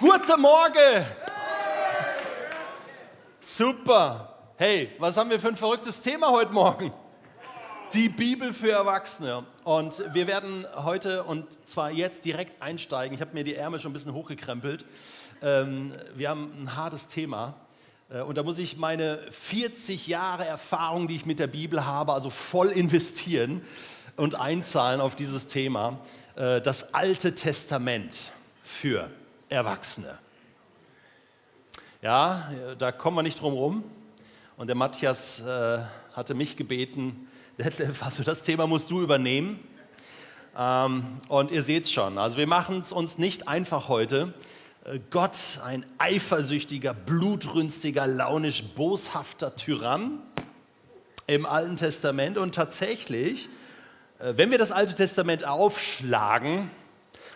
Guten Morgen! Super! Hey, was haben wir für ein verrücktes Thema heute Morgen? Die Bibel für Erwachsene. Und wir werden heute, und zwar jetzt direkt einsteigen. Ich habe mir die Ärmel schon ein bisschen hochgekrempelt. Wir haben ein hartes Thema. Und da muss ich meine 40 Jahre Erfahrung, die ich mit der Bibel habe, also voll investieren und einzahlen auf dieses Thema. Das Alte Testament für Erwachsene. Ja, da kommen wir nicht drum rum. Und der Matthias hatte mich gebeten, also das Thema musst du übernehmen. Und ihr seht schon, also wir machen es uns nicht einfach heute. Gott, ein eifersüchtiger, blutrünstiger, launisch boshafter Tyrann im Alten Testament. Und tatsächlich, wenn wir das Alte Testament aufschlagen,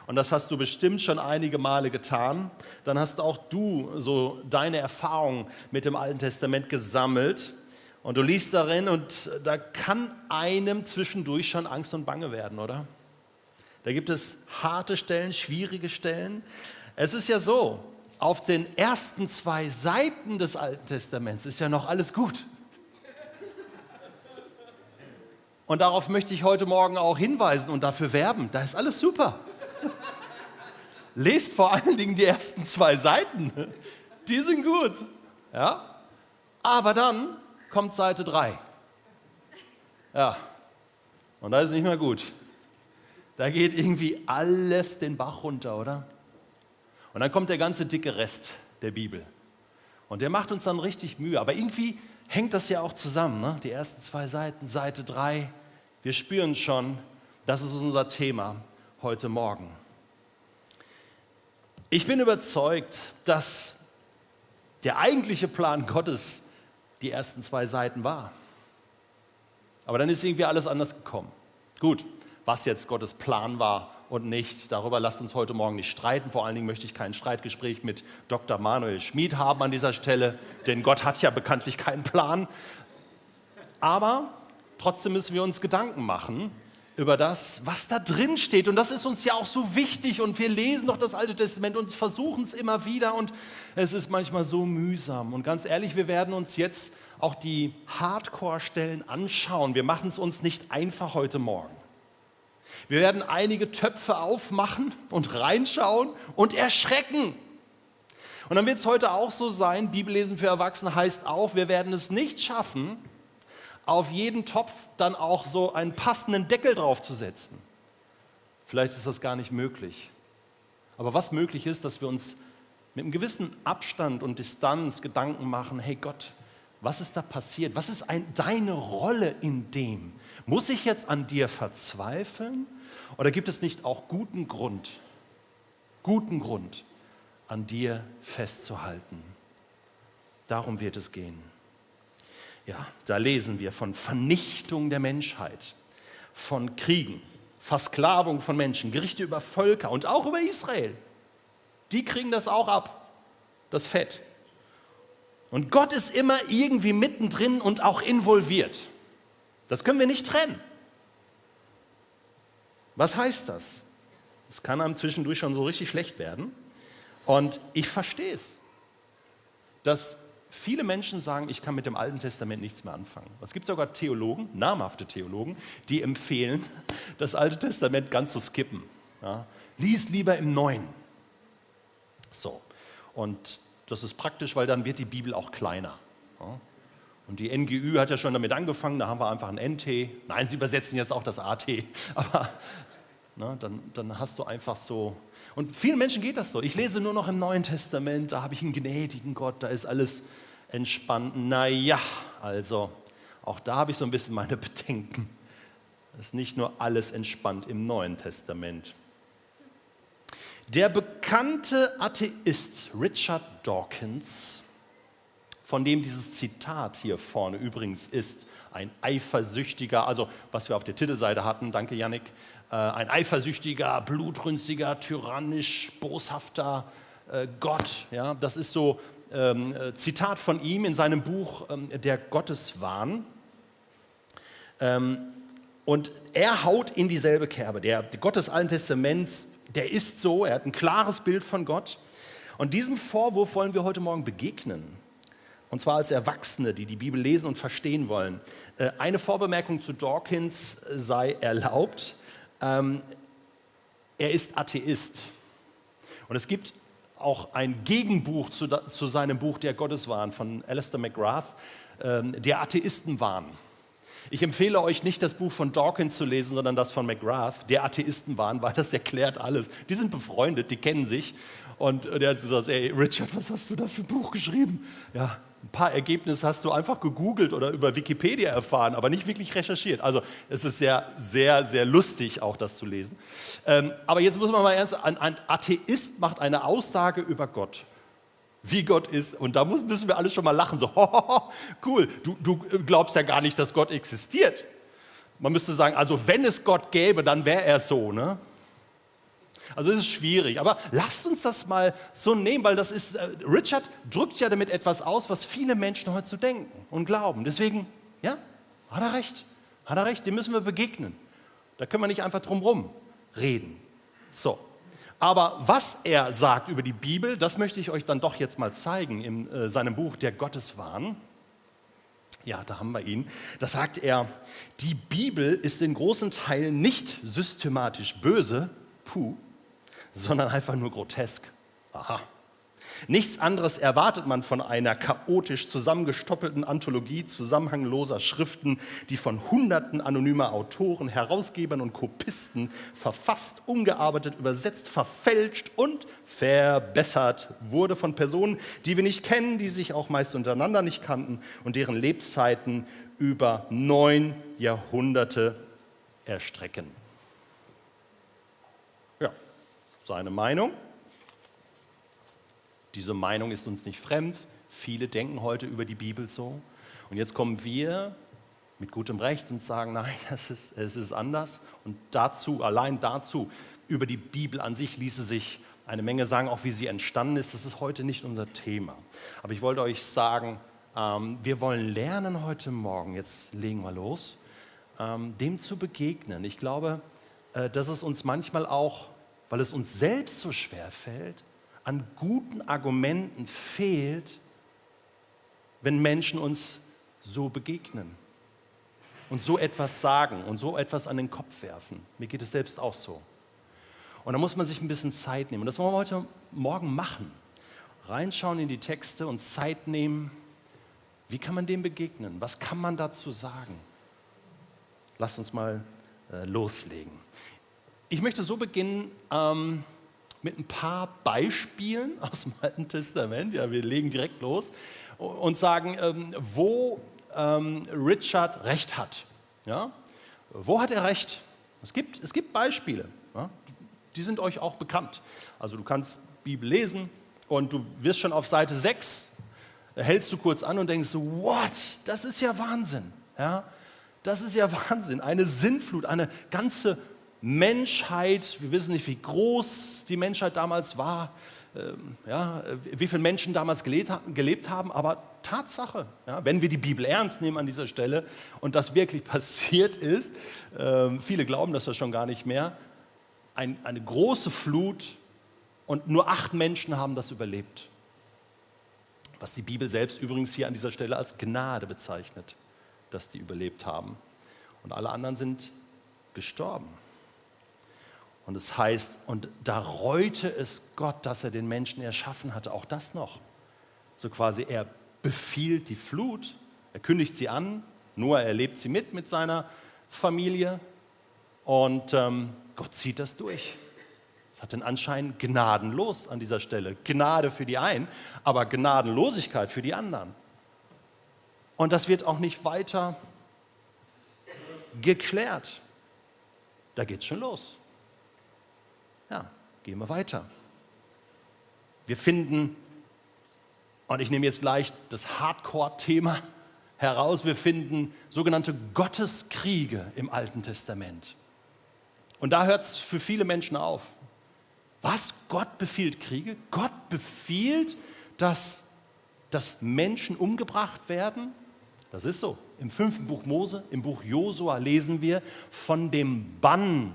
und das hast du bestimmt schon einige Male getan, dann hast auch du so deine Erfahrungen mit dem Alten Testament gesammelt. Und du liest darin und da kann einem zwischendurch schon Angst und Bange werden, oder? Da gibt es harte Stellen, schwierige Stellen. Es ist ja so, auf den ersten 2 Seiten des Alten Testaments ist ja noch alles gut. Und darauf möchte ich heute Morgen auch hinweisen und dafür werben. Da ist alles super. Lest vor allen Dingen die ersten 2 Seiten. Die sind gut. Ja? Aber dann kommt Seite 3. Ja. Und da ist nicht mehr gut. Da geht irgendwie alles den Bach runter, oder? Und dann kommt der ganze dicke Rest der Bibel. Und der macht uns dann richtig Mühe. Aber irgendwie hängt das ja auch zusammen, ne? Die ersten 2 Seiten, Seite 3. Wir spüren schon, das ist unser Thema heute Morgen. Ich bin überzeugt, dass der eigentliche Plan Gottes die ersten 2 Seiten war. Aber dann ist irgendwie alles anders gekommen. Gut, was jetzt Gottes Plan war und nicht, darüber lasst uns heute Morgen nicht streiten. Vor allen Dingen möchte ich kein Streitgespräch mit Dr. Manuel Schmid haben an dieser Stelle, denn Gott hat ja bekanntlich keinen Plan. Aber trotzdem müssen wir uns Gedanken machen über das, was da drin steht. Und das ist uns ja auch so wichtig. Und wir lesen doch das Alte Testament und versuchen es immer wieder. Und es ist manchmal so mühsam. Und ganz ehrlich, wir werden uns jetzt auch die Hardcore-Stellen anschauen. Wir machen es uns nicht einfach heute Morgen. Wir werden einige Töpfe aufmachen und reinschauen und erschrecken. Und dann wird es heute auch so sein, Bibellesen für Erwachsene heißt auch, wir werden es nicht schaffen, auf jeden Topf dann auch so einen passenden Deckel draufzusetzen. Vielleicht ist das gar nicht möglich. Aber was möglich ist, dass wir uns mit einem gewissen Abstand und Distanz Gedanken machen, hey Gott, was ist da passiert? Was ist deine Rolle in dem? Muss ich jetzt an dir verzweifeln? Oder gibt es nicht auch guten Grund, an dir festzuhalten? Darum wird es gehen. Ja, da lesen wir von Vernichtung der Menschheit, von Kriegen, Versklavung von Menschen, Gerichte über Völker und auch über Israel. Die kriegen das auch ab, das Fett. Und Gott ist immer irgendwie mittendrin und auch involviert. Das können wir nicht trennen. Was heißt das? Es kann einem zwischendurch schon so richtig schlecht werden. Und ich verstehe es, dass viele Menschen sagen, ich kann mit dem Alten Testament nichts mehr anfangen. Es gibt sogar Theologen, namhafte Theologen, die empfehlen, das Alte Testament ganz zu skippen. Ja, lies lieber im Neuen. So, und das ist praktisch, weil dann wird die Bibel auch kleiner. Ja. Und die NGÜ hat ja schon damit angefangen, da haben wir einfach ein NT. Nein, sie übersetzen jetzt auch das AT. Aber dann hast du einfach so. Und vielen Menschen geht das so. Ich lese nur noch im Neuen Testament, da habe ich einen gnädigen Gott, da ist alles entspannt. Naja, also auch da habe ich so ein bisschen meine Bedenken. Es ist nicht nur alles entspannt im Neuen Testament. Der bekannte Atheist Richard Dawkins, von dem dieses Zitat hier vorne übrigens ist, ein eifersüchtiger, also was wir auf der Titelseite hatten, danke Yannick, ein eifersüchtiger, blutrünstiger, tyrannisch, boshafter Gott. Ja, das ist so Zitat von ihm in seinem Buch Der Gotteswahn. Und er haut in dieselbe Kerbe. Der Gott des Alten Testaments, der ist so, er hat ein klares Bild von Gott. Und diesem Vorwurf wollen wir heute Morgen begegnen. Und zwar als Erwachsene, die die Bibel lesen und verstehen wollen. Eine Vorbemerkung zu Dawkins sei erlaubt. Er ist Atheist. Und es gibt auch ein Gegenbuch zu seinem Buch Der Gotteswahn von Alistair McGrath, der Atheistenwahn. Ich empfehle euch nicht, das Buch von Dawkins zu lesen, sondern das von McGrath, Der Atheistenwahn, weil das erklärt alles. Die sind befreundet, die kennen sich. Und der hat gesagt, ey Richard, was hast du da für ein Buch geschrieben? Ja, ein paar Ergebnisse hast du einfach gegoogelt oder über Wikipedia erfahren, aber nicht wirklich recherchiert. Also es ist sehr, sehr, sehr lustig, auch das zu lesen. Aber jetzt muss man mal ernst, ein Atheist macht eine Aussage über Gott, wie Gott ist. Und da müssen wir alle schon mal lachen, so, cool, du glaubst ja gar nicht, dass Gott existiert. Man müsste sagen, also wenn es Gott gäbe, dann wäre er so, ne? Also es ist schwierig, aber lasst uns das mal so nehmen, weil das ist, Richard drückt ja damit etwas aus, was viele Menschen heute so denken und glauben. Deswegen, ja, hat er recht, dem müssen wir begegnen. Da können wir nicht einfach drum herum reden. So, aber was er sagt über die Bibel, das möchte ich euch dann doch jetzt mal zeigen in seinem Buch Der Gotteswahn. Ja, da haben wir ihn. Da sagt er, die Bibel ist in großen Teilen nicht systematisch böse, sondern einfach nur grotesk. Aha. Nichts anderes erwartet man von einer chaotisch zusammengestoppelten Anthologie zusammenhangloser Schriften, die von Hunderten anonymer Autoren, Herausgebern und Kopisten verfasst, umgearbeitet, übersetzt, verfälscht und verbessert wurde von Personen, die wir nicht kennen, die sich auch meist untereinander nicht kannten und deren Lebzeiten über 9 Jahrhunderte erstrecken. Ja, seine Meinung. Diese Meinung ist uns nicht fremd. Viele denken heute über die Bibel so. Und jetzt kommen wir mit gutem Recht und sagen, nein, es ist anders. Und allein dazu, über die Bibel an sich ließe sich eine Menge sagen, auch wie sie entstanden ist. Das ist heute nicht unser Thema. Aber ich wollte euch sagen, wir wollen lernen heute Morgen, jetzt legen wir los, dem zu begegnen. Ich glaube, dass es uns manchmal auch, weil es uns selbst so schwer fällt, an guten Argumenten fehlt, wenn Menschen uns so begegnen und so etwas sagen und so etwas an den Kopf werfen. Mir geht es selbst auch so. Und da muss man sich ein bisschen Zeit nehmen. Und das wollen wir heute Morgen machen. Reinschauen in die Texte und Zeit nehmen. Wie kann man dem begegnen? Was kann man dazu sagen? Lasst uns mal loslegen. Ich möchte so beginnen, mit ein paar Beispielen aus dem Alten Testament, ja, wir legen direkt los, und sagen, wo Richard recht hat. Ja? Wo hat er recht? Es gibt Beispiele, ja? Die sind euch auch bekannt. Also du kannst Bibel lesen und du wirst schon auf Seite 6, hältst du kurz an und denkst so, what, das ist ja Wahnsinn. Ja? Das ist ja Wahnsinn, eine Sintflut, eine ganze Menschheit, wir wissen nicht, wie groß die Menschheit damals war, wie viele Menschen damals gelebt haben, aber Tatsache, ja, wenn wir die Bibel ernst nehmen an dieser Stelle und das wirklich passiert ist, viele glauben das ja schon gar nicht mehr, eine große Flut und nur 8 Menschen haben das überlebt. Was die Bibel selbst übrigens hier an dieser Stelle als Gnade bezeichnet, dass die überlebt haben. Und alle anderen sind gestorben. Und es heißt, und da reute es Gott, dass er den Menschen erschaffen hatte, auch das noch. So quasi, er befiehlt die Flut, er kündigt sie an, Noah erlebt sie mit seiner Familie und Gott zieht das durch. Es hat den Anschein gnadenlos an dieser Stelle. Gnade für die einen, aber Gnadenlosigkeit für die anderen. Und das wird auch nicht weiter geklärt. Da geht's schon los. Ja, gehen wir weiter. Wir finden, und ich nehme jetzt leicht das Hardcore-Thema heraus, wir finden sogenannte Gotteskriege im Alten Testament. Und da hört es für viele Menschen auf. Was? Gott befiehlt Kriege? Gott befiehlt, dass Menschen umgebracht werden? Das ist so. Im 5. Buch Mose, im Buch Josua lesen wir von dem Bann,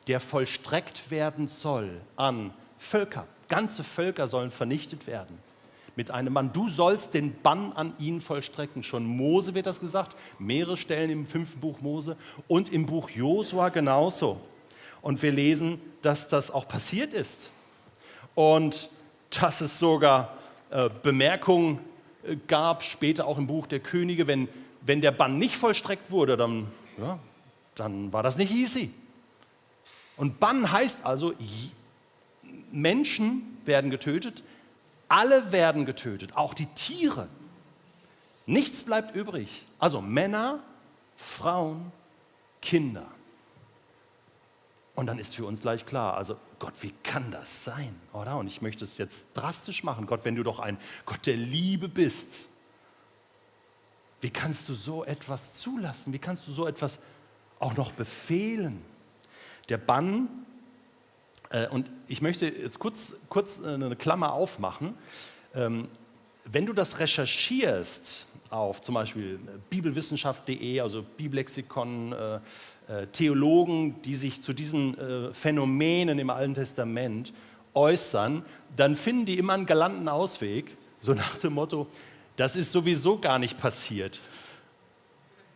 der vollstreckt werden soll an Völker, ganze Völker sollen vernichtet werden. Mit einem Bann. Du sollst den Bann an ihn vollstrecken. Schon Mose wird das gesagt, mehrere Stellen im 5. Buch Mose und im Buch Josua genauso. Und wir lesen, dass das auch passiert ist. Und dass es sogar Bemerkungen gab, später auch im Buch der Könige, wenn der Bann nicht vollstreckt wurde, dann war das nicht easy. Und Bann heißt also, Menschen werden getötet, alle werden getötet, auch die Tiere. Nichts bleibt übrig. Also Männer, Frauen, Kinder. Und dann ist für uns gleich klar, also Gott, wie kann das sein, oder? Und ich möchte es jetzt drastisch machen. Gott, wenn du doch ein Gott der Liebe bist, wie kannst du so etwas zulassen? Wie kannst du so etwas auch noch befehlen? Der Bann, und ich möchte jetzt kurz eine Klammer aufmachen. Wenn du das recherchierst auf zum Beispiel bibelwissenschaft.de, also Bibellexikon, Theologen, die sich zu diesen Phänomenen im Alten Testament äußern, dann finden die immer einen galanten Ausweg, so nach dem Motto, das ist sowieso gar nicht passiert.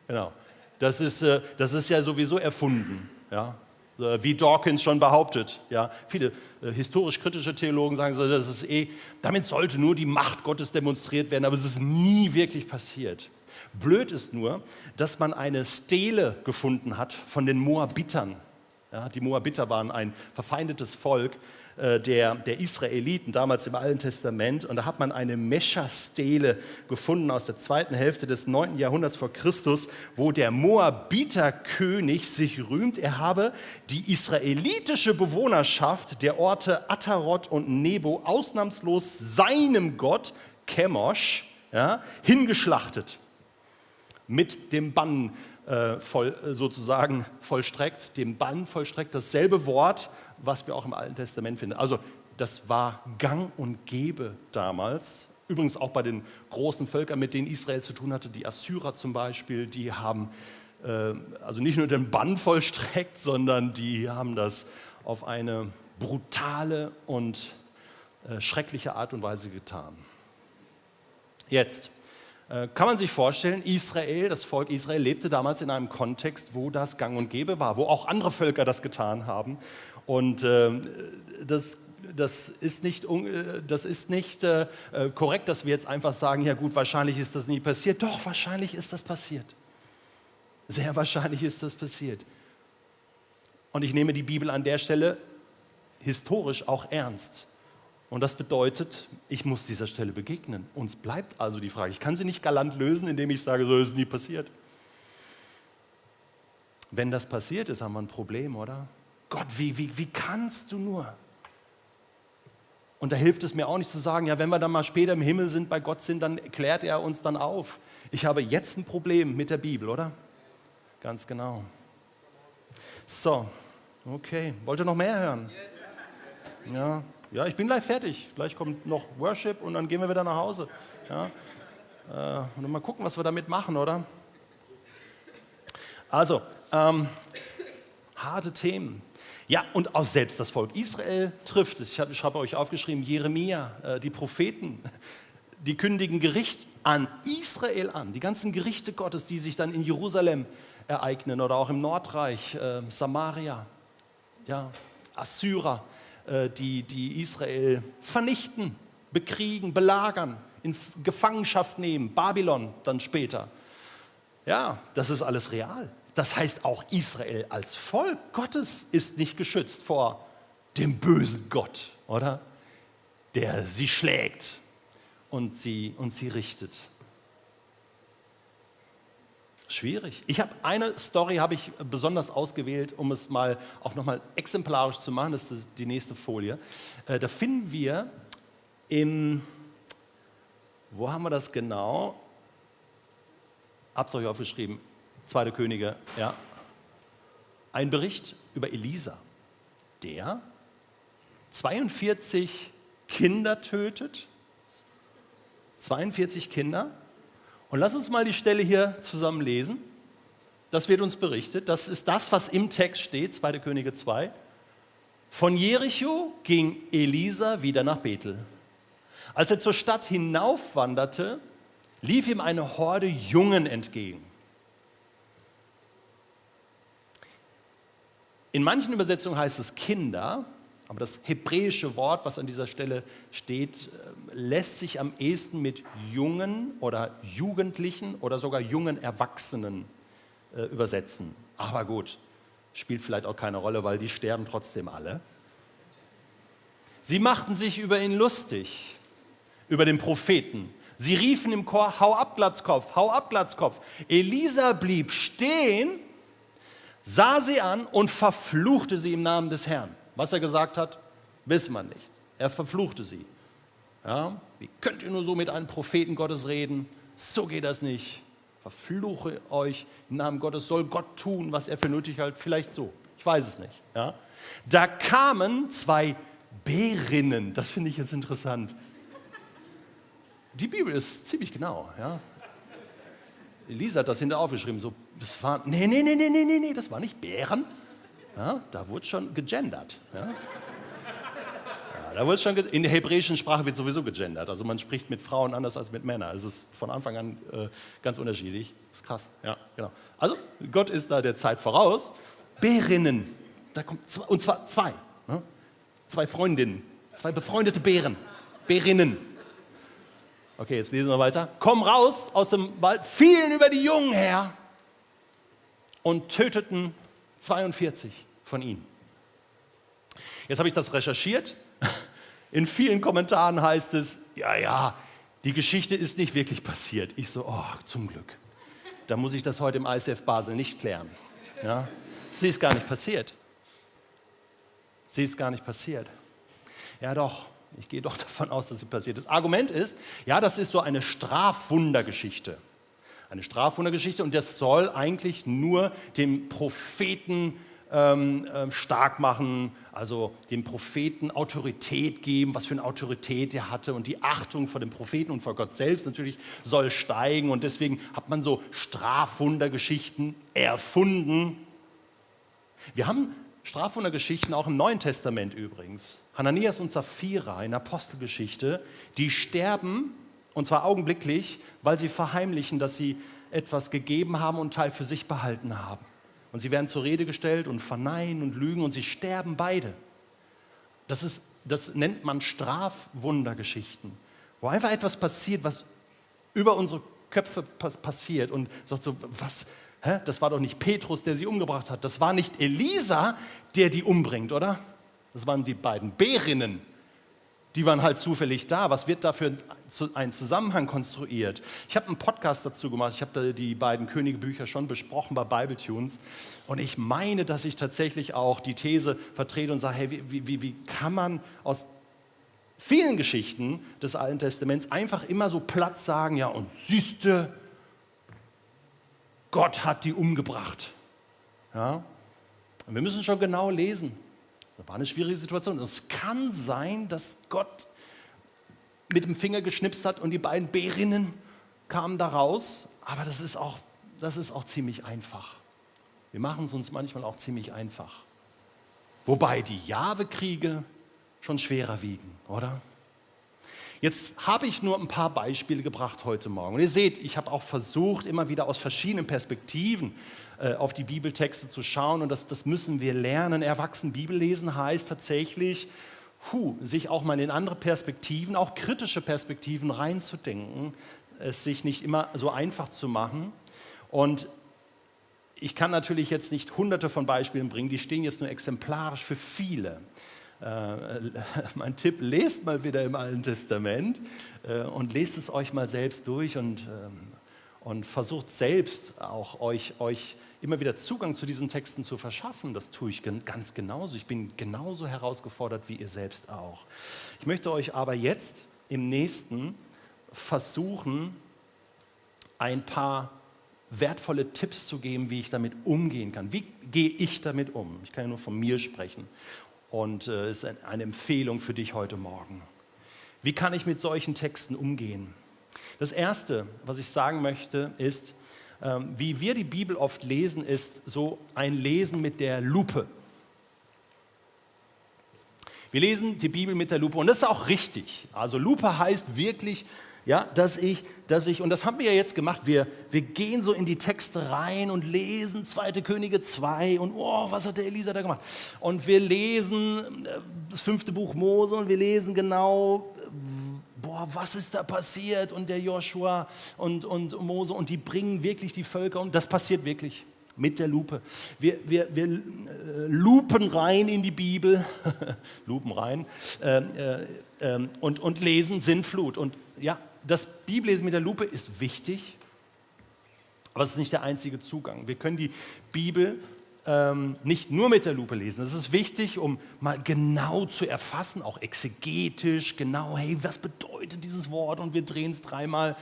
Genau, das ist ja sowieso erfunden, ja? Wie Dawkins schon behauptet. Ja? Viele historisch-kritische Theologen sagen, das ist damit sollte nur die Macht Gottes demonstriert werden, aber es ist nie wirklich passiert. Blöd ist nur, dass man eine Stele gefunden hat von den Moabitern. Ja, die Moabiter waren ein verfeindetes Volk der Israeliten, damals im Alten Testament. Und da hat man eine Mescha-Stele gefunden aus der 2. Hälfte des 9. Jahrhunderts vor Christus, wo der Moabiterkönig sich rühmt, er habe die israelitische Bewohnerschaft der Orte Atarot und Nebo ausnahmslos seinem Gott, Chemosh, hingeschlachtet. Mit dem Bann sozusagen vollstreckt, dem Bann vollstreckt, dasselbe Wort, was wir auch im Alten Testament finden. Also das war gang und gäbe damals. Übrigens auch bei den großen Völkern, mit denen Israel zu tun hatte, die Assyrer zum Beispiel, die haben also nicht nur den Bann vollstreckt, sondern die haben das auf eine brutale und schreckliche Art und Weise getan. Jetzt kann man sich vorstellen, Israel, das Volk Israel lebte damals in einem Kontext, wo das gang und gäbe war, wo auch andere Völker das getan haben. Und das ist nicht korrekt, dass wir jetzt einfach sagen, ja gut, wahrscheinlich ist das nie passiert. Doch, wahrscheinlich ist das passiert. Sehr wahrscheinlich ist das passiert. Und ich nehme die Bibel an der Stelle historisch auch ernst. Und das bedeutet, ich muss dieser Stelle begegnen. Uns bleibt also die Frage. Ich kann sie nicht galant lösen, indem ich sage, so ist es nie passiert. Wenn das passiert ist, haben wir ein Problem, oder? Gott, wie kannst du nur? Und da hilft es mir auch nicht zu sagen, ja, wenn wir dann mal später im Himmel sind, bei Gott sind, dann klärt er uns dann auf. Ich habe jetzt ein Problem mit der Bibel, oder? Ganz genau. So, okay. Wollt ihr noch mehr hören? Ja, ich bin gleich fertig. Gleich kommt noch Worship und dann gehen wir wieder nach Hause. Ja? Und dann mal gucken, was wir damit machen, oder? Also, harte Themen. Ja, und auch selbst das Volk Israel trifft es. Ich habe euch aufgeschrieben, Jeremia, die Propheten, die kündigen Gericht an Israel an. Die ganzen Gerichte Gottes, die sich dann in Jerusalem ereignen oder auch im Nordreich, Samaria, ja, Assyrer, die Israel vernichten, bekriegen, belagern, in Gefangenschaft nehmen, Babylon dann später. Ja, das ist alles real. Das heißt, auch Israel als Volk Gottes ist nicht geschützt vor dem bösen Gott, oder? Der sie schlägt und sie richtet. Schwierig. Eine Story habe ich besonders ausgewählt, um es mal auch nochmal exemplarisch zu machen. Das ist die nächste Folie. Da finden wir wo haben wir das genau? Hab's euch aufgeschrieben. 2. Könige, ja. Ein Bericht über Elisa, der 42 Kinder tötet. 42 Kinder. Und lass uns mal die Stelle hier zusammen lesen. Das wird uns berichtet. Das ist das, was im Text steht, 2. Könige 2. Von Jericho ging Elisa wieder nach Bethel. Als er zur Stadt hinaufwanderte, lief ihm eine Horde Jungen entgegen. In manchen Übersetzungen heißt es Kinder, aber das hebräische Wort, was an dieser Stelle steht, lässt sich am ehesten mit Jungen oder Jugendlichen oder sogar jungen Erwachsenen übersetzen. Aber gut, spielt vielleicht auch keine Rolle, weil die sterben trotzdem alle. Sie machten sich über ihn lustig, über den Propheten. Sie riefen im Chor, hau ab, Glatzkopf, hau ab, Glatzkopf. Elisa blieb stehen, sah sie an und verfluchte sie im Namen des Herrn. Was er gesagt hat, wissen wir nicht. Er verfluchte sie. Ja, wie könnt ihr nur so mit einem Propheten Gottes reden? So geht das nicht. Verfluche euch im Namen Gottes, soll Gott tun, was er für nötig hält. Vielleicht so, ich weiß es nicht. Ja. Da kamen zwei Bärinnen, das finde ich jetzt interessant. Die Bibel ist ziemlich genau. Ja. Elisa hat das hinter aufgeschrieben. So, das war, nee, das war nicht Bären. Ja, da wurde schon gegendert. Ja. Da wurde schon in der hebräischen Sprache wird sowieso gegendert. Also man spricht mit Frauen anders als mit Männern. Es ist von Anfang an ganz unterschiedlich. Das ist krass. Ja, genau. Also Gott ist da der Zeit voraus. Bärinnen, da kommt zwei, und zwar zwei. Ne? Zwei Freundinnen, zwei befreundete Bärinnen. Okay, jetzt lesen wir weiter. Kommen raus aus dem Wald, fielen über die Jungen her und töteten 42 von ihnen. Jetzt habe ich das recherchiert. In vielen Kommentaren heißt es, ja, die Geschichte ist nicht wirklich passiert. Ich so, oh, zum Glück. Da muss ich das heute im ICF Basel nicht klären. Ja? Sie ist gar nicht passiert. Sie ist gar nicht passiert. Ja doch, ich gehe doch davon aus, dass sie passiert ist. Argument ist, ja, das ist so eine Strafwundergeschichte. Eine Strafwundergeschichte und das soll eigentlich nur dem Propheten stark machen, also dem Propheten Autorität geben, was für eine Autorität er hatte und die Achtung vor dem Propheten und vor Gott selbst natürlich soll steigen und deswegen hat man so Strafwundergeschichten erfunden. Wir haben Strafwundergeschichten auch im Neuen Testament übrigens. Hananias und Sapphira in Apostelgeschichte, die sterben und zwar augenblicklich, weil sie verheimlichen, dass sie etwas gegeben haben und einen Teil für sich behalten haben. Und sie werden zur Rede gestellt und verneinen und lügen und sie sterben beide. Das nennt man Strafwundergeschichten, wo einfach etwas passiert, was über unsere Köpfe passiert und sagt so, was, das war doch nicht Petrus, der sie umgebracht hat, das war nicht Elisa, der die umbringt, oder? Das waren die beiden Bärinnen. Die waren halt zufällig da. Was wird da für ein Zusammenhang konstruiert? Ich habe einen Podcast dazu gemacht. Ich habe da die beiden Könige-Bücher schon besprochen bei Bibletunes. Und ich meine, dass ich tatsächlich auch die These vertrete und sage, hey, wie kann man aus vielen Geschichten des Alten Testaments einfach immer so platt sagen, ja, und siehste, Gott hat die umgebracht. Ja? Und wir müssen schon genau lesen. Das war eine schwierige Situation. Es kann sein, dass Gott mit dem Finger geschnipst hat und die beiden Bärinnen kamen da raus. Aber das ist auch ziemlich einfach. Wir machen es uns manchmal auch ziemlich einfach. Wobei die Jahwe-Kriege schon schwerer wiegen, oder? Jetzt habe ich nur ein paar Beispiele gebracht heute Morgen. Und ihr seht, ich habe auch versucht, immer wieder aus verschiedenen Perspektiven auf die Bibeltexte zu schauen. Und das müssen wir lernen. Erwachsen Bibel lesen heißt tatsächlich, sich auch mal in andere Perspektiven, auch kritische Perspektiven reinzudenken, es sich nicht immer so einfach zu machen. Und ich kann natürlich jetzt nicht hunderte von Beispielen bringen, die stehen jetzt nur exemplarisch für viele. Mein Tipp, lest mal wieder im Alten Testament und lest es euch mal selbst durch und versucht selbst auch euch immer wieder Zugang zu diesen Texten zu verschaffen. Das tue ich ganz genauso. Ich bin genauso herausgefordert wie ihr selbst auch. Ich möchte euch aber jetzt im nächsten versuchen, ein paar wertvolle Tipps zu geben, wie ich damit umgehen kann. Wie gehe ich damit um? Ich kann ja nur von mir sprechen. Und es ist eine Empfehlung für dich heute Morgen. Wie kann ich mit solchen Texten umgehen? Das Erste, was ich sagen möchte, ist, wie wir die Bibel oft lesen, ist so ein Lesen mit der Lupe. Wir lesen die Bibel mit der Lupe und das ist auch richtig. Also Lupe heißt wirklich, ja, dass ich, und das haben wir ja jetzt gemacht, wir gehen so in die Texte rein und lesen 2. Könige 2 und was hat der Elisa da gemacht? Und wir lesen das 5. Buch Mose und wir lesen genau, was ist da passiert und der Joshua und Mose und die bringen wirklich die Völker und das passiert wirklich mit der Lupe. Wir lupen rein in die Bibel, lupen rein und lesen Sintflut und ja, das Bibellesen mit der Lupe ist wichtig, aber es ist nicht der einzige Zugang. Wir können die Bibel nicht nur mit der Lupe lesen. Das ist wichtig, um mal genau zu erfassen, auch exegetisch, genau, hey, was bedeutet dieses Wort? Und wir drehen es 3-mal.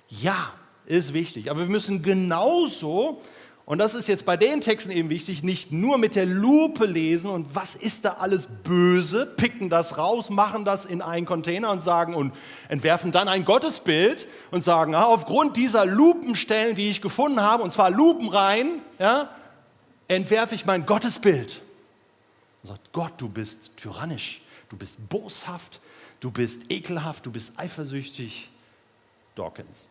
Ja, ist wichtig, aber wir müssen genauso, und das ist jetzt bei den Texten eben wichtig, nicht nur mit der Lupe lesen und was ist da alles böse, picken das raus, machen das in einen Container und sagen und entwerfen dann ein Gottesbild und sagen, aufgrund dieser Lupenstellen, die ich gefunden habe, und zwar lupenrein, ja, entwerfe ich mein Gottesbild. Und sagt, Gott, du bist tyrannisch, du bist boshaft, du bist ekelhaft, du bist eifersüchtig. Dawkins.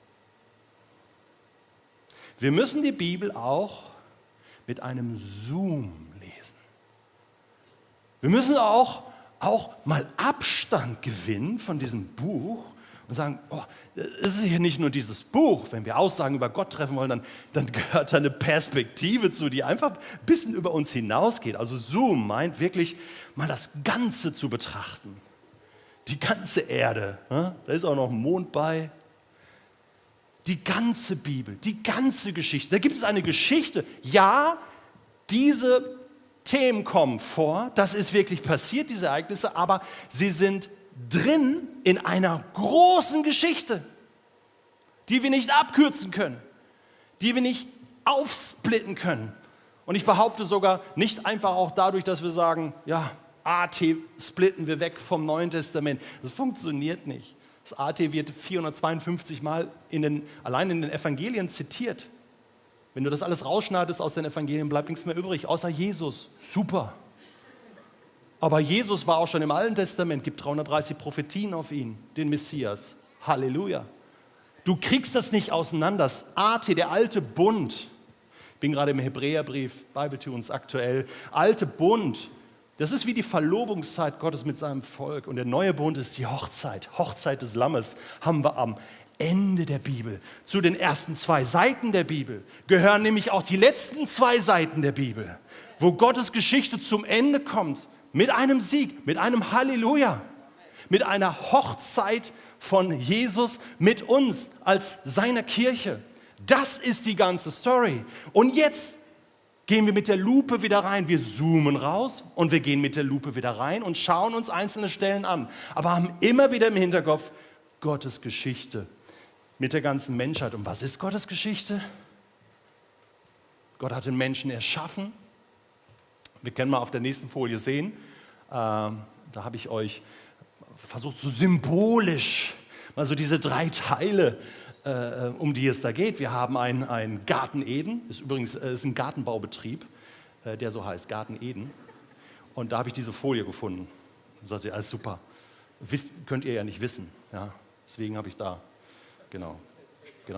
Wir müssen die Bibel auch mit einem Zoom lesen. Wir müssen auch mal Abstand gewinnen von diesem Buch und sagen, es ist hier nicht nur dieses Buch. Wenn wir Aussagen über Gott treffen wollen, dann gehört da eine Perspektive zu, die einfach ein bisschen über uns hinausgeht. Also Zoom meint wirklich mal das Ganze zu betrachten. Die ganze Erde. Da ist auch noch ein Mond bei. Die ganze Bibel, die ganze Geschichte. Da gibt es eine Geschichte. Ja, diese Themen kommen vor. Das ist wirklich passiert, diese Ereignisse. Aber sie sind drin in einer großen Geschichte, die wir nicht abkürzen können, die wir nicht aufsplitten können. Und ich behaupte sogar nicht einfach auch dadurch, dass wir sagen, ja, AT splitten wir weg vom Neuen Testament. Das funktioniert nicht. Das AT wird 452 Mal allein in den Evangelien zitiert. Wenn du das alles rausschneidest aus den Evangelien, bleibt nichts mehr übrig, außer Jesus. Super. Aber Jesus war auch schon im Alten Testament, gibt 330 Prophetien auf ihn, den Messias. Halleluja. Du kriegst das nicht auseinander. Das AT, der alte Bund, ich bin gerade im Hebräerbrief, Bibletunes aktuell, alte Bund, das ist wie die Verlobungszeit Gottes mit seinem Volk. Und der neue Bund ist die Hochzeit. Hochzeit des Lammes haben wir am Ende der Bibel. Zu den ersten 2 Seiten der Bibel gehören nämlich auch die letzten 2 Seiten der Bibel, wo Gottes Geschichte zum Ende kommt. Mit einem Sieg, mit einem Halleluja, mit einer Hochzeit von Jesus mit uns als seiner Kirche. Das ist die ganze Story. Und jetzt gehen wir mit der Lupe wieder rein. Wir zoomen raus und wir gehen mit der Lupe wieder rein und schauen uns einzelne Stellen an. Aber haben immer wieder im Hinterkopf Gottes Geschichte mit der ganzen Menschheit. Und was ist Gottes Geschichte? Gott hat den Menschen erschaffen. Wir können mal auf der nächsten Folie sehen. Da habe ich euch versucht, so symbolisch mal so diese 3 Teile um die es da geht. Wir haben einen Garten Eden, ist übrigens ein Gartenbaubetrieb, der so heißt, Garten Eden. Und da habe ich diese Folie gefunden. Und sagte, alles super. Könnt ihr ja nicht wissen. Ja? Deswegen habe ich da, genau.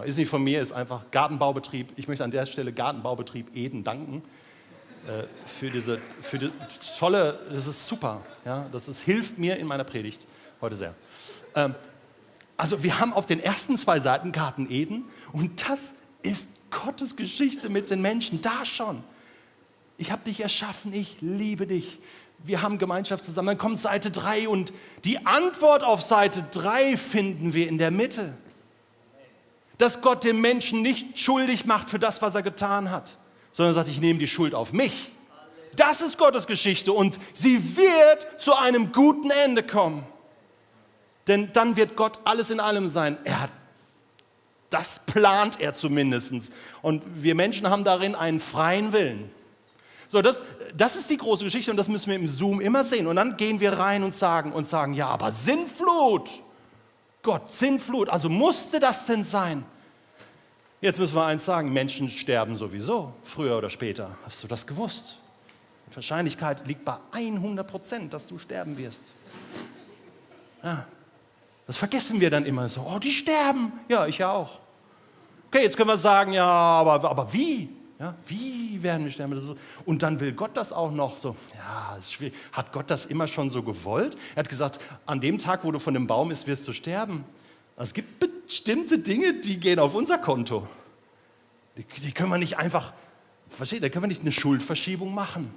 Ist nicht von mir, ist einfach Gartenbaubetrieb. Ich möchte an der Stelle Gartenbaubetrieb Eden danken für die tolle, das ist super. Ja? Hilft mir in meiner Predigt heute sehr. Also wir haben auf den ersten 2 Seiten Garten Eden und das ist Gottes Geschichte mit den Menschen, da schon. Ich habe dich erschaffen, ich liebe dich. Wir haben Gemeinschaft zusammen. Dann kommt Seite 3 und die Antwort auf Seite 3 finden wir in der Mitte. Dass Gott den Menschen nicht schuldig macht für das, was er getan hat, sondern sagt, ich nehme die Schuld auf mich. Das ist Gottes Geschichte und sie wird zu einem guten Ende kommen. Denn dann wird Gott alles in allem sein. Das plant er zumindest. Und wir Menschen haben darin einen freien Willen. So, das ist die große Geschichte und das müssen wir im Zoom immer sehen. Und dann gehen wir rein und sagen, ja, aber Sintflut. Gott, Sintflut. Also musste das denn sein? Jetzt müssen wir eins sagen, Menschen sterben sowieso, früher oder später. Hast du das gewusst? Die Wahrscheinlichkeit liegt bei 100%, dass du sterben wirst. Ja. Das vergessen wir dann immer so. Oh, die sterben. Ja, ich ja auch. Okay, jetzt können wir sagen, ja, aber wie? Ja, wie werden wir sterben? Und dann will Gott das auch noch so. Ja, ist schwierig. Hat Gott das immer schon so gewollt? Er hat gesagt, an dem Tag, wo du von dem Baum isst, wirst du sterben. Es gibt bestimmte Dinge, die gehen auf unser Konto. Die können wir nicht einfach, versteht, da können wir nicht eine Schuldverschiebung machen.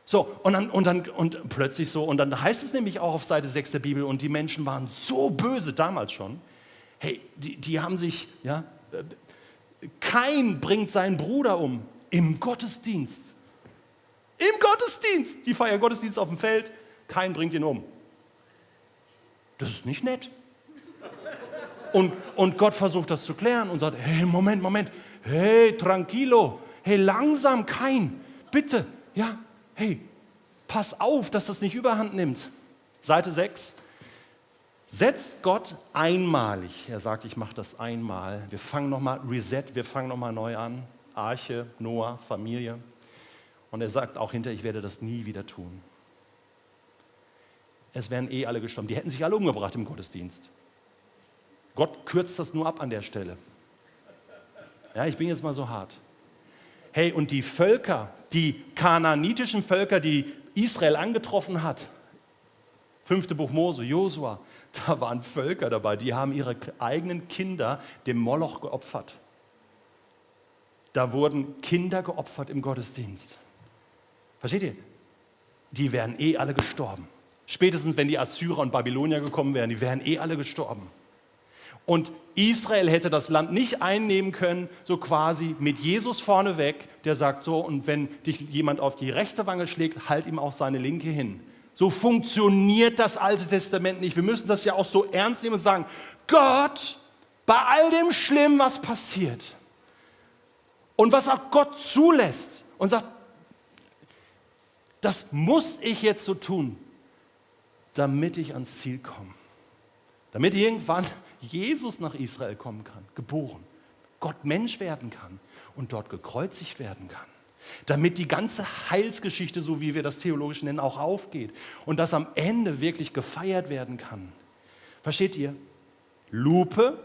So, und plötzlich so, und dann heißt es nämlich auch auf Seite 6 der Bibel, und die Menschen waren so böse damals schon, hey, die haben sich, ja, Kain bringt seinen Bruder um im Gottesdienst. Im Gottesdienst! Die feiern Gottesdienst auf dem Feld, Kain bringt ihn um. Das ist nicht nett. Und Gott versucht das zu klären und sagt, hey, Moment, hey, tranquilo, hey, langsam, Kain, bitte, ja, hey, pass auf, dass das nicht überhand nimmt. Seite 6. Setzt Gott einmalig. Er sagt, ich mache das einmal. Wir fangen nochmal Reset, wir fangen nochmal neu an. Arche, Noah, Familie. Und er sagt auch hinterher, ich werde das nie wieder tun. Es wären alle gestorben. Die hätten sich alle umgebracht im Gottesdienst. Gott kürzt das nur ab an der Stelle. Ja, ich bin jetzt mal so hart. Hey, und die Völker, die kanaanitischen Völker, die Israel angetroffen hat, 5. Buch Mose, Josua, da waren Völker dabei, die haben ihre eigenen Kinder dem Moloch geopfert. Da wurden Kinder geopfert im Gottesdienst. Versteht ihr? Die wären alle gestorben. Spätestens, wenn die Assyrer und Babylonier gekommen wären, die wären alle gestorben. Und Israel hätte das Land nicht einnehmen können, so quasi mit Jesus vorneweg, der sagt so, und wenn dich jemand auf die rechte Wange schlägt, halt ihm auch seine linke hin. So funktioniert das Alte Testament nicht. Wir müssen das ja auch so ernst nehmen und sagen, Gott, bei all dem Schlimmen, was passiert und was auch Gott zulässt und sagt, das muss ich jetzt so tun, damit ich ans Ziel komme. Damit irgendwann Jesus nach Israel kommen kann, geboren, Gott Mensch werden kann und dort gekreuzigt werden kann. Damit die ganze Heilsgeschichte, so wie wir das theologisch nennen, auch aufgeht und das am Ende wirklich gefeiert werden kann. Versteht ihr? Lupe,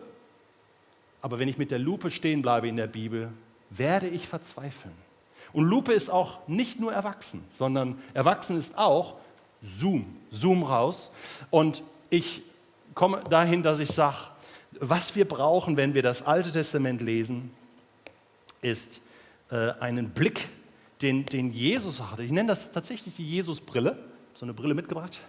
aber wenn ich mit der Lupe stehen bleibe in der Bibel, werde ich verzweifeln. Und Lupe ist auch nicht nur erwachsen, sondern erwachsen ist auch Zoom raus. Und ich komme dahin, dass ich sage, was wir brauchen, wenn wir das Alte Testament lesen, ist einen Blick, den Jesus hatte. Ich nenne das tatsächlich die Jesusbrille. So eine Brille mitgebracht.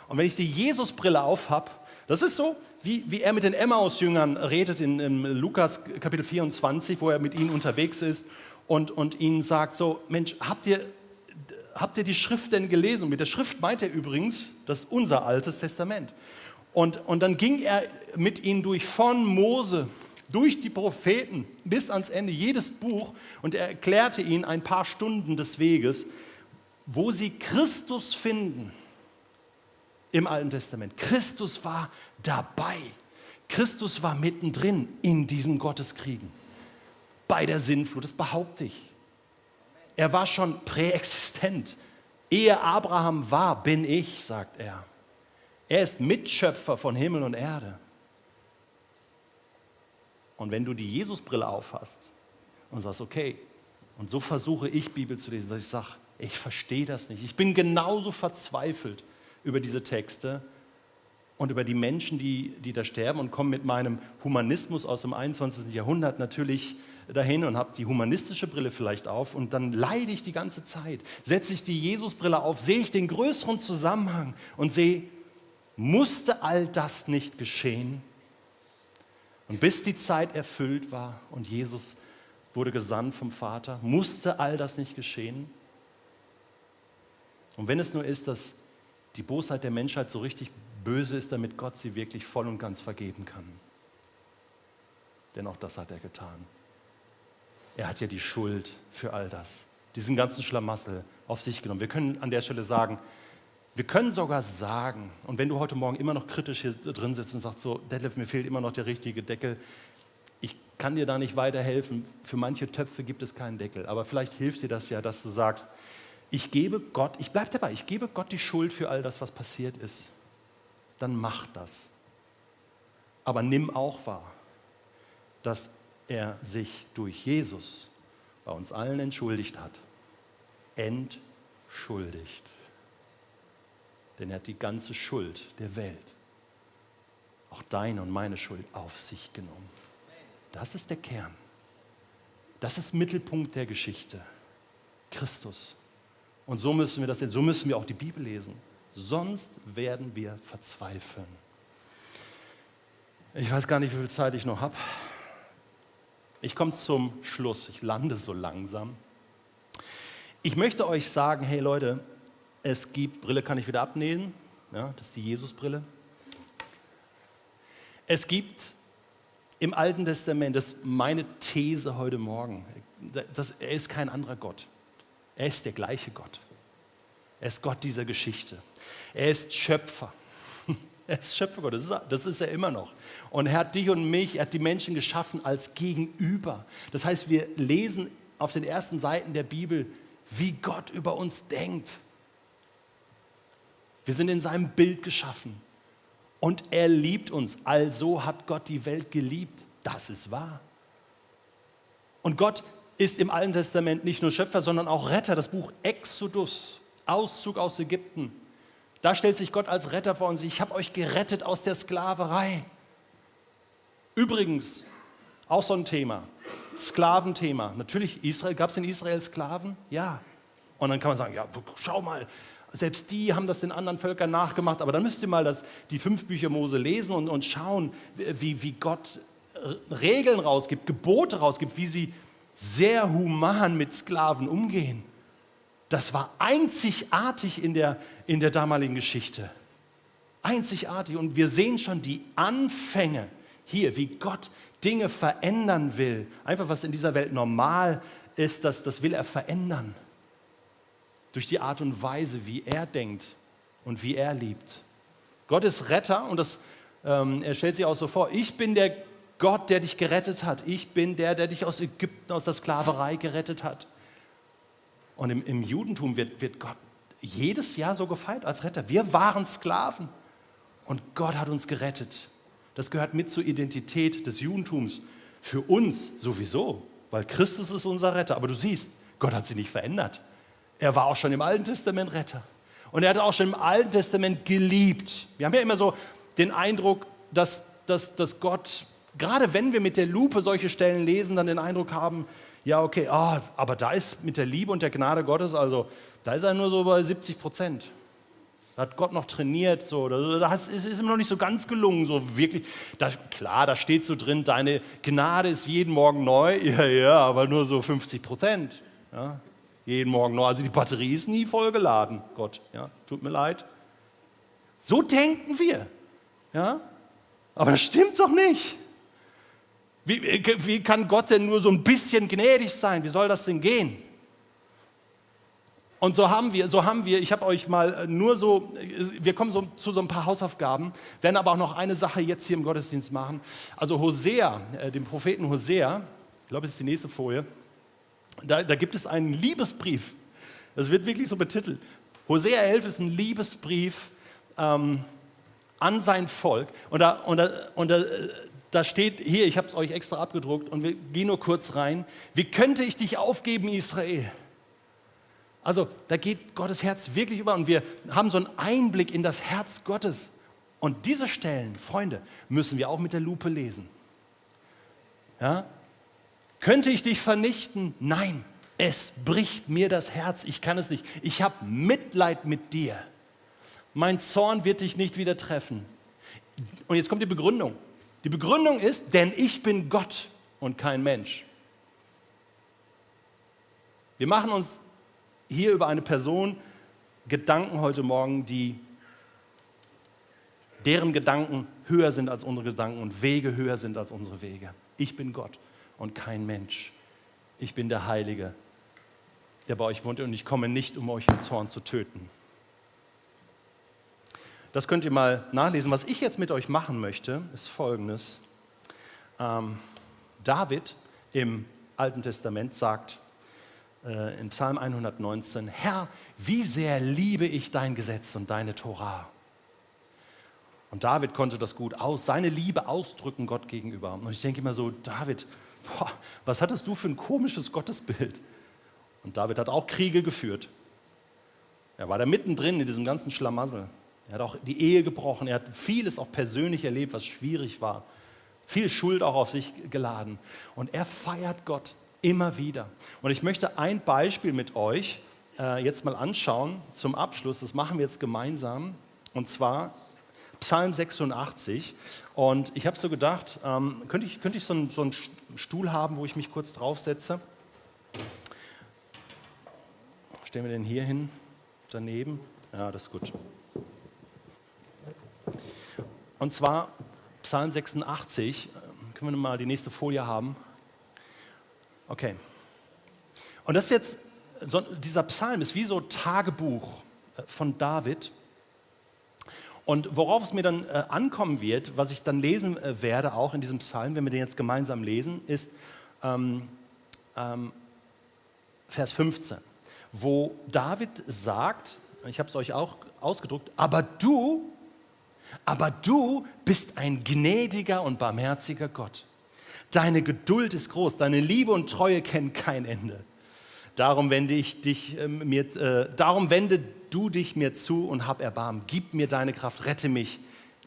Und wenn ich die Jesusbrille aufhab, das ist so, wie er mit den Emmaus-Jüngern redet in Lukas Kapitel 24, wo er mit ihnen unterwegs ist und ihnen sagt so, Mensch, habt ihr die Schrift denn gelesen? Und mit der Schrift meint er übrigens, das ist unser Altes Testament. Und dann ging er mit ihnen durch von Mose, durch die Propheten bis ans Ende, jedes Buch, und er erklärte ihnen ein paar Stunden des Weges, wo sie Christus finden im Alten Testament. Christus war dabei. Christus war mittendrin in diesen Gotteskriegen. Bei der Sintflut, das behaupte ich. Er war schon präexistent. Ehe Abraham war, bin ich, sagt er. Er ist Mitschöpfer von Himmel und Erde. Und wenn du die Jesusbrille aufhast und sagst, okay, und so versuche ich Bibel zu lesen, dass ich sage, ich verstehe das nicht. Ich bin genauso verzweifelt über diese Texte und über die Menschen, die da sterben, und komme mit meinem Humanismus aus dem 21. Jahrhundert natürlich dahin und habe die humanistische Brille vielleicht auf, und dann leide ich die ganze Zeit. Setze ich die Jesusbrille auf, sehe ich den größeren Zusammenhang und sehe, musste all das nicht geschehen? Und bis die Zeit erfüllt war und Jesus wurde gesandt vom Vater, musste all das nicht geschehen? Und wenn es nur ist, dass die Bosheit der Menschheit so richtig böse ist, damit Gott sie wirklich voll und ganz vergeben kann. Denn auch das hat er getan. Er hat ja die Schuld für all das, diesen ganzen Schlamassel auf sich genommen. Wir können an der Stelle sagen, wir können sogar sagen, und wenn du heute Morgen immer noch kritisch hier drin sitzt und sagst so, Detlef, mir fehlt immer noch der richtige Deckel, ich kann dir da nicht weiterhelfen. Für manche Töpfe gibt es keinen Deckel. Aber vielleicht hilft dir das ja, dass du sagst, ich gebe Gott, ich bleibe dabei, ich gebe Gott die Schuld für all das, was passiert ist. Dann mach das. Aber nimm auch wahr, dass er sich durch Jesus bei uns allen entschuldigt hat. Entschuldigt. Denn er hat die ganze Schuld der Welt, auch deine und meine Schuld, auf sich genommen. Das ist der Kern. Das ist Mittelpunkt der Geschichte. Christus. Und so müssen wir das sehen, so müssen wir auch die Bibel lesen. Sonst werden wir verzweifeln. Ich weiß gar nicht, wie viel Zeit ich noch habe. Ich komme zum Schluss, ich lande so langsam. Ich möchte euch sagen, hey Leute, es gibt, Brille kann ich wieder abnehmen, ja, das ist die Jesusbrille. Es gibt im Alten Testament, das ist meine These heute Morgen, er ist kein anderer Gott. Er ist der gleiche Gott. Er ist Gott dieser Geschichte. Er ist Schöpfer. Er ist Schöpfergott, das ist er immer noch. Und er hat dich und mich, er hat die Menschen geschaffen als Gegenüber. Das heißt, wir lesen auf den ersten Seiten der Bibel, wie Gott über uns denkt. Wir sind in seinem Bild geschaffen. Und er liebt uns. Also hat Gott die Welt geliebt. Das ist wahr. Und Gott ist im Alten Testament nicht nur Schöpfer, sondern auch Retter. Das Buch Exodus, Auszug aus Ägypten. Da stellt sich Gott als Retter vor uns. Ich habe euch gerettet aus der Sklaverei. Übrigens, auch so ein Thema, Sklaventhema. Natürlich, gab es in Israel Sklaven? Ja. Und dann kann man sagen, ja, schau mal, selbst die haben das den anderen Völkern nachgemacht. Aber dann müsst ihr mal die 5 Bücher Mose lesen und schauen, wie Gott Regeln rausgibt, Gebote rausgibt, wie sie sehr human mit Sklaven umgehen. Das war einzigartig in der damaligen Geschichte. Einzigartig. Und wir sehen schon die Anfänge hier, wie Gott Dinge verändern will. Einfach was in dieser Welt normal ist, das will er verändern. Durch die Art und Weise, wie er denkt und wie er liebt. Gott ist Retter und er stellt sich auch so vor, ich bin der Gott, der dich gerettet hat. Ich bin der dich aus Ägypten, aus der Sklaverei gerettet hat. Und im Judentum wird Gott jedes Jahr so gefeiert als Retter. Wir waren Sklaven und Gott hat uns gerettet. Das gehört mit zur Identität des Judentums. Für uns sowieso, weil Christus ist unser Retter. Aber du siehst, Gott hat sich nicht verändert. Er war auch schon im Alten Testament Retter. Und er hat auch schon im Alten Testament geliebt. Wir haben ja immer so den Eindruck, dass Gott, gerade wenn wir mit der Lupe solche Stellen lesen, dann den Eindruck haben, ja, okay, aber da ist mit der Liebe und der Gnade Gottes, also da ist er nur so bei 70%. Da hat Gott noch trainiert, so, das ist ihm noch nicht so ganz gelungen, so wirklich. Klar, da steht so drin, deine Gnade ist jeden Morgen neu, ja, aber nur so 50%. Ja, jeden Morgen neu, also die Batterie ist nie vollgeladen, Gott, ja, tut mir leid. So denken wir, ja, aber das stimmt doch nicht. Wie kann Gott denn nur so ein bisschen gnädig sein? Wie soll das denn gehen? Und so haben wir, ich habe euch mal wir kommen zu so ein paar Hausaufgaben, werden aber auch noch eine Sache jetzt hier im Gottesdienst machen. Also Hosea, dem Propheten Hosea, ich glaube, das ist die nächste Folie, da gibt es einen Liebesbrief. Das wird wirklich so betitelt. Hosea 11 ist ein Liebesbrief an sein Volk. Und da steht hier, ich habe es euch extra abgedruckt und wir gehen nur kurz rein. Wie könnte ich dich aufgeben, Israel? Also da geht Gottes Herz wirklich über und wir haben so einen Einblick in das Herz Gottes. Und diese Stellen, Freunde, müssen wir auch mit der Lupe lesen. Ja? Könnte ich dich vernichten? Nein, es bricht mir das Herz, ich kann es nicht. Ich habe Mitleid mit dir. Mein Zorn wird dich nicht wieder treffen. Und jetzt kommt die Begründung. Die Begründung ist, denn ich bin Gott und kein Mensch. Wir machen uns hier über eine Person Gedanken heute Morgen, deren Gedanken höher sind als unsere Gedanken und Wege höher sind als unsere Wege. Ich bin Gott und kein Mensch. Ich bin der Heilige, der bei euch wohnt und ich komme nicht, um euch im Zorn zu töten. Das könnt ihr mal nachlesen. Was ich jetzt mit euch machen möchte, ist Folgendes. David im Alten Testament sagt in Psalm 119, Herr, wie sehr liebe ich dein Gesetz und deine Tora. Und David konnte das gut seine Liebe ausdrücken Gott gegenüber. Und ich denke immer so, David, was hattest du für ein komisches Gottesbild? Und David hat auch Kriege geführt. Er war da mittendrin in diesem ganzen Schlamassel. Er hat auch die Ehe gebrochen. Er hat vieles auch persönlich erlebt, was schwierig war. Viel Schuld auch auf sich geladen. Und er feiert Gott immer wieder. Und ich möchte ein Beispiel mit euch jetzt mal anschauen zum Abschluss. Das machen wir jetzt gemeinsam. Und zwar Psalm 86. Und ich habe so gedacht, könnte ich so einen Stuhl haben, wo ich mich kurz draufsetze? Stellen wir den hier hin, daneben? Ja, das ist gut. Und zwar Psalm 86. Können wir mal die nächste Folie haben? Okay. Und das ist jetzt, dieser Psalm ist wie so Tagebuch von David. Und worauf es mir dann ankommen wird, was ich dann lesen werde, auch in diesem Psalm, wenn wir den jetzt gemeinsam lesen, ist Vers 15, wo David sagt, ich habe es euch auch ausgedruckt, aber du bist ein gnädiger und barmherziger Gott. Deine Geduld ist groß, deine Liebe und Treue kennen kein Ende. Darum wende du dich mir zu und hab Erbarmen. Gib mir deine Kraft, rette mich,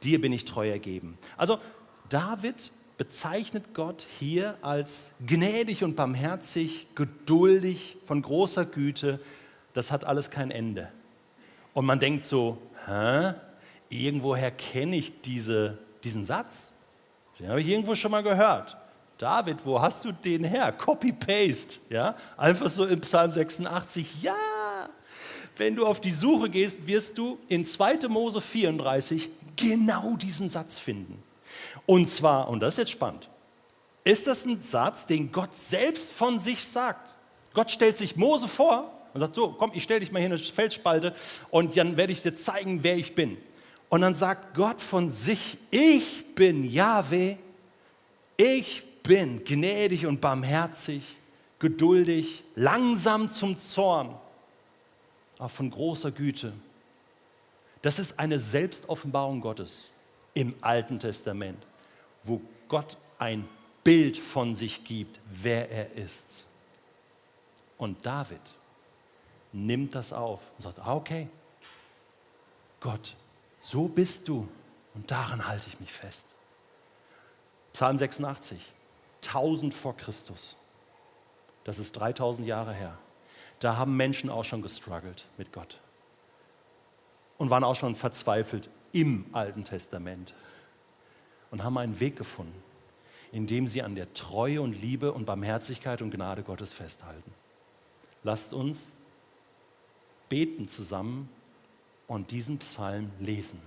dir bin ich treu ergeben. Also David bezeichnet Gott hier als gnädig und barmherzig, geduldig, von großer Güte. Das hat alles kein Ende. Und man denkt so, irgendwoher kenne ich diesen Satz? Den habe ich irgendwo schon mal gehört. David, wo hast du den her? Copy-Paste, ja? Einfach so im Psalm 86, ja. Wenn du auf die Suche gehst, wirst du in 2. Mose 34 genau diesen Satz finden. Und zwar, und das ist jetzt spannend, ist das ein Satz, den Gott selbst von sich sagt. Gott stellt sich Mose vor und sagt, so, komm, ich stelle dich mal hier in eine Felsspalte und dann werde ich dir zeigen, wer ich bin. Und dann sagt Gott von sich, ich bin Jahwe, ich bin gnädig und barmherzig, geduldig, langsam zum Zorn, aber von großer Güte. Das ist eine Selbstoffenbarung Gottes im Alten Testament, wo Gott ein Bild von sich gibt, wer er ist. Und David nimmt das auf und sagt, okay, Gott, so bist du und daran halte ich mich fest. Psalm 86, 1000 vor Christus. Das ist 3000 Jahre her. Da haben Menschen auch schon gestruggelt mit Gott und waren auch schon verzweifelt im Alten Testament und haben einen Weg gefunden, indem sie an der Treue und Liebe und Barmherzigkeit und Gnade Gottes festhalten. Lasst uns beten zusammen und diesen Psalm lesen.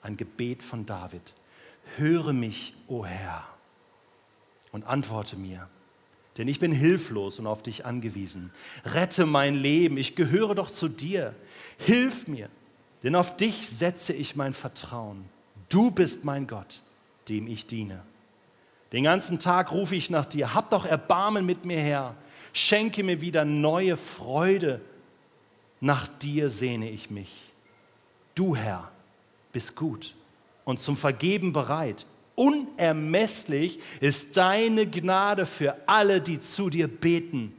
Ein Gebet von David. Höre mich, o Herr, und antworte mir, denn ich bin hilflos und auf dich angewiesen. Rette mein Leben, ich gehöre doch zu dir. Hilf mir, denn auf dich setze ich mein Vertrauen. Du bist mein Gott, dem ich diene. Den ganzen Tag rufe ich nach dir. Hab doch Erbarmen mit mir, Herr. Schenke mir wieder neue Freude. Nach dir sehne ich mich. Du, Herr, bist gut und zum Vergeben bereit. Unermesslich ist deine Gnade für alle, die zu dir beten.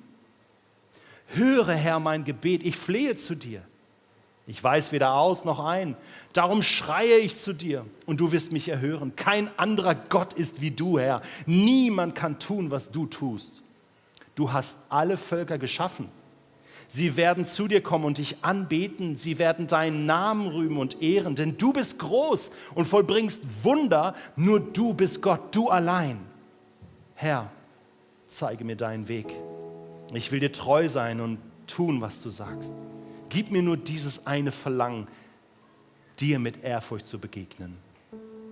Höre, Herr, mein Gebet, ich flehe zu dir. Ich weiß weder aus noch ein, darum schreie ich zu dir und du wirst mich erhören. Kein anderer Gott ist wie du, Herr. Niemand kann tun, was du tust. Du hast alle Völker geschaffen. Sie werden zu dir kommen und dich anbeten. Sie werden deinen Namen rühmen und ehren, denn du bist groß und vollbringst Wunder. Nur du bist Gott, du allein. Herr, zeige mir deinen Weg. Ich will dir treu sein und tun, was du sagst. Gib mir nur dieses eine Verlangen, dir mit Ehrfurcht zu begegnen.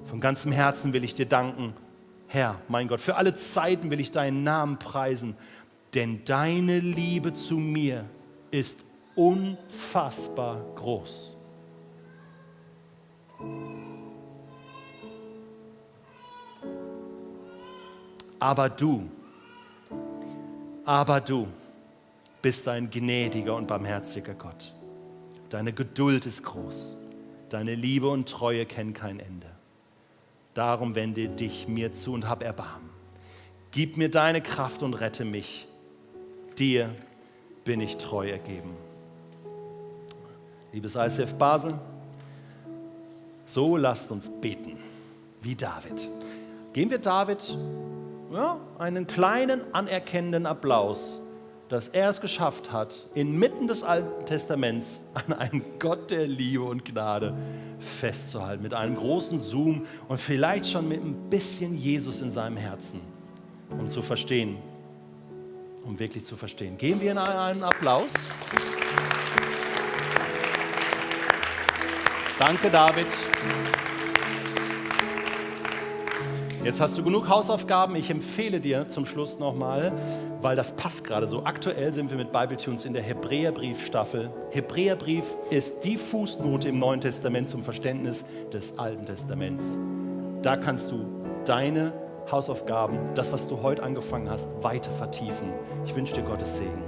Von ganzem Herzen will ich dir danken, Herr, mein Gott. Für alle Zeiten will ich deinen Namen preisen, denn deine Liebe zu mir ist unfassbar groß. Aber du bist ein gnädiger und barmherziger Gott. Deine Geduld ist groß. Deine Liebe und Treue kennen kein Ende. Darum wende dich mir zu und hab Erbarmen. Gib mir deine Kraft und rette mich. Dir bin ich treu ergeben. Liebes ICF Basel, so lasst uns beten, wie David. Geben wir David einen kleinen anerkennenden Applaus, dass er es geschafft hat, inmitten des Alten Testaments an einen Gott der Liebe und Gnade festzuhalten, mit einem großen Zoom und vielleicht schon mit ein bisschen Jesus in seinem Herzen, um zu verstehen, um wirklich zu verstehen. Geben wir ihm einen Applaus. Danke, David. Jetzt hast du genug Hausaufgaben. Ich empfehle dir zum Schluss nochmal, weil das passt gerade so. Aktuell sind wir mit Bibletunes in der Hebräerbrief-Staffel. Hebräerbrief ist die Fußnote im Neuen Testament zum Verständnis des Alten Testaments. Da kannst du deine Hausaufgaben, das, was du heute angefangen hast, weiter vertiefen. Ich wünsche dir Gottes Segen.